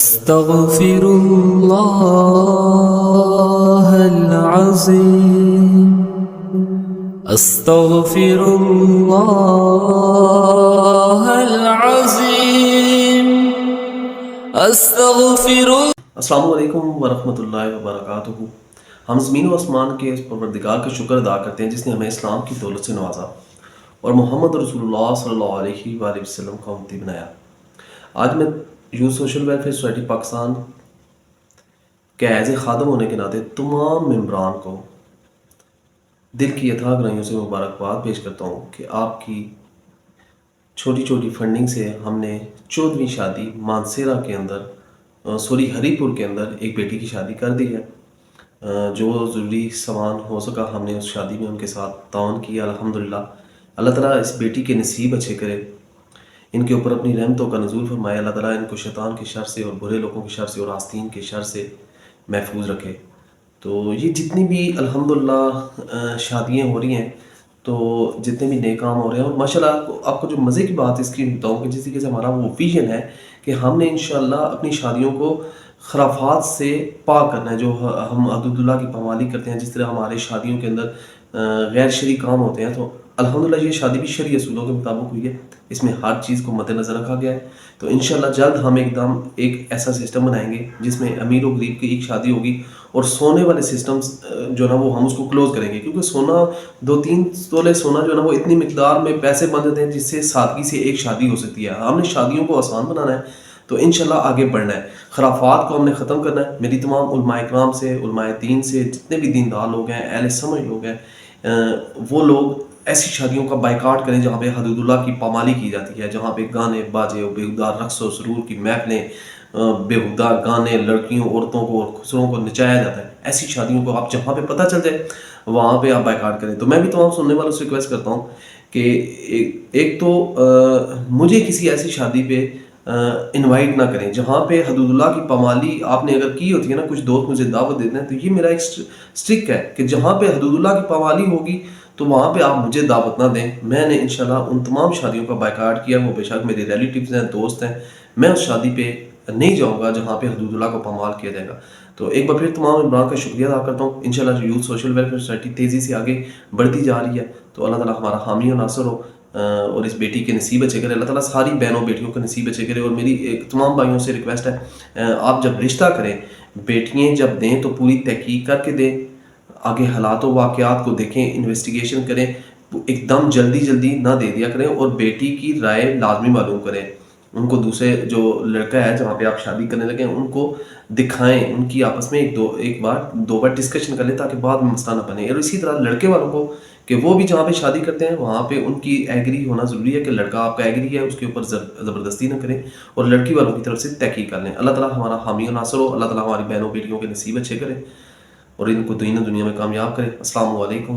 استغفر الله العظيم استغفر الله العظيم استغفر السلام علیکم ورحمۃ اللہ وبرکاتہ۔ ہم زمین و آسمان کے اس پروردگار کا شکر ادا کرتے ہیں جس نے ہمیں اسلام کی دولت سے نوازا اور محمد رسول اللہ صلی اللہ علیہ وآلہ وسلم کا امتی بنایا۔ آج میں youth social welfare society Pakistan کے ایز اے خادم ہونے کے ناطے تمام ممبران کو دل کی اتھاہ گرائیوں سے مبارکباد پیش کرتا ہوں کہ آپ کی چھوٹی چھوٹی فنڈنگ سے ہم نے 14ویں شادی مانسیرا کے اندر ہری پور کے اندر ایک بیٹی کی شادی کر دی ہے۔ جو ضروری سامان ہو سکا ہم نے اس شادی میں ان کے ساتھ تعاون کیا الحمدللہ۔ اللہ تعالیٰ اس بیٹی کے نصیب اچھے کرے، ان کے اوپر اپنی رحمتوں کا نزول فرمائے۔ اللہ تعالیٰ ان کو شیطان کے شر سے اور برے لوگوں کے شر سے اور آستین کے شر سے محفوظ رکھے۔ تو یہ جتنی بھی الحمدللہ شادیاں ہو رہی ہیں، تو جتنے بھی نیک کام ہو رہے ہیں، اور ماشاءاللہ آپ کو جو مزے کی بات اس کی بتاؤں کہ جس طریقے سے ہمارا وہ ویژن ہے کہ ہم نے انشاءاللہ اپنی شادیوں کو خرافات سے پاک کرنا ہے۔ جو ہم حدود اللہ کی پامالی کرتے ہیں، جس طرح ہمارے شادیوں کے اندر غیر شرعی کام ہوتے ہیں، تو الحمدللہ یہ شادی بھی شرعی اصولوں کے مطابق ہوئی ہے۔ اس میں ہر چیز کو مد نظر رکھا گیا ہے۔ تو انشاءاللہ جلد ہم ایک ایسا سسٹم بنائیں گے جس میں امیر و غریب کی ایک شادی ہوگی، اور سونے والے سسٹمز جو نا وہ ہم اس کو کلوز کریں گے، کیونکہ سونا 2-3 تولے سونا جو نا وہ اتنی مقدار میں پیسے بن جاتے ہیں جس سے سادگی سے ایک شادی ہو سکتی ہے۔ ہم نے شادیوں کو آسان بنانا ہے، تو انشاءاللہ آگے بڑھنا ہے، خرافات کو ہم نے ختم کرنا ہے۔ میری تمام علماء اکرام سے، علماء دین سے، جتنے بھی دیندار لوگ ہیں، اہل سمجھ لوگ ہیں، وہ لوگ ایسی شادیوں کا بائیکاٹ کریں جہاں پہ حدود اللہ کی پامالی کی جاتی ہے، جہاں پہ گانے باجے اور بےہودہ رقص و سرور کی محفلیں، بےہودہ گانے، لڑکیوں عورتوں کو اور خسروں کو نچایا جاتا ہے۔ ایسی شادیوں کو آپ جہاں پہ پتہ چل جائے وہاں پہ آپ بائیکاٹ کریں۔ تو میں بھی تمام سننے والوں سے ریکویسٹ کرتا ہوں کہ ایک تو مجھے کسی ایسی شادی پہ انوائٹ نہ کریں جہاں پہ حدود اللہ کی پامالی آپ نے اگر کی ہوتی ہے نا۔ کچھ دوست مجھے دعوت دیتے ہیں، تو یہ میرا ایک سٹرک ہے کہ جہاں پہ حدود اللہ کی پامالی ہوگی تو وہاں پہ آپ مجھے دعوت نہ دیں۔ میں نے انشاءاللہ ان تمام شادیوں کا بائیکاٹ کیا، وہ بے شک میرے ریلیٹیوز ہیں، دوست ہیں۔ میں اس شادی پہ نہیں جاؤں گا جہاں پہ حدود اللہ کو پامال کیا جائے گا۔ تو ایک بار پھر تمام ممبران کا شکریہ ادا کرتا ہوں۔ انشاءاللہ یوتھ سوشل ویلفیئر سوسائٹی تیزی سے آگے بڑھتی جا رہی ہے، تو اللہ تعالیٰ ہمارا حامی و ناصر ہو اور اس بیٹی کے نصیب اچھے کرے۔ اللہ تعالیٰ ساری بہنوں بیٹیوں کے نصیب اچھے کرے۔ اور میری تمام بھائیوں سے ریکویسٹ ہے، آپ جب رشتہ کریں، بیٹیاں جب دیں تو پوری تحقیق کر کے دیں، آگے حالات و واقعات کو دیکھیں، انویسٹیگیشن کریں، ایک دم جلدی نہ دے دیا کریں، اور بیٹی کی رائے لازمی معلوم کریں۔ ان کو دوسرے جو لڑکا ہے جہاں پہ آپ شادی کرنے لگے ان کو دکھائیں، ان کی آپس میں دو بار ڈسکشن کر لیں تاکہ بعد میں مسئلہ نہ بنے۔ اور اسی طرح لڑکے والوں کو کہ وہ بھی جہاں پہ شادی کرتے ہیں وہاں پہ ان کی ایگری ہونا ضروری ہے، کہ لڑکا آپ کا ایگری ہے، اس کے اوپر زبردستی نہ کریں، اور لڑکی والوں کی طرف سے تحقیق کر لیں۔ اللہ تعالیٰ ہمارا حامی و ناصر ہو۔ اللہ تعالیٰ ہماری بہنوں بیٹیوں کے نصیب اچھے کرے اور ان کو دین و دنیا میں کامیاب کرے۔ السلام علیکم۔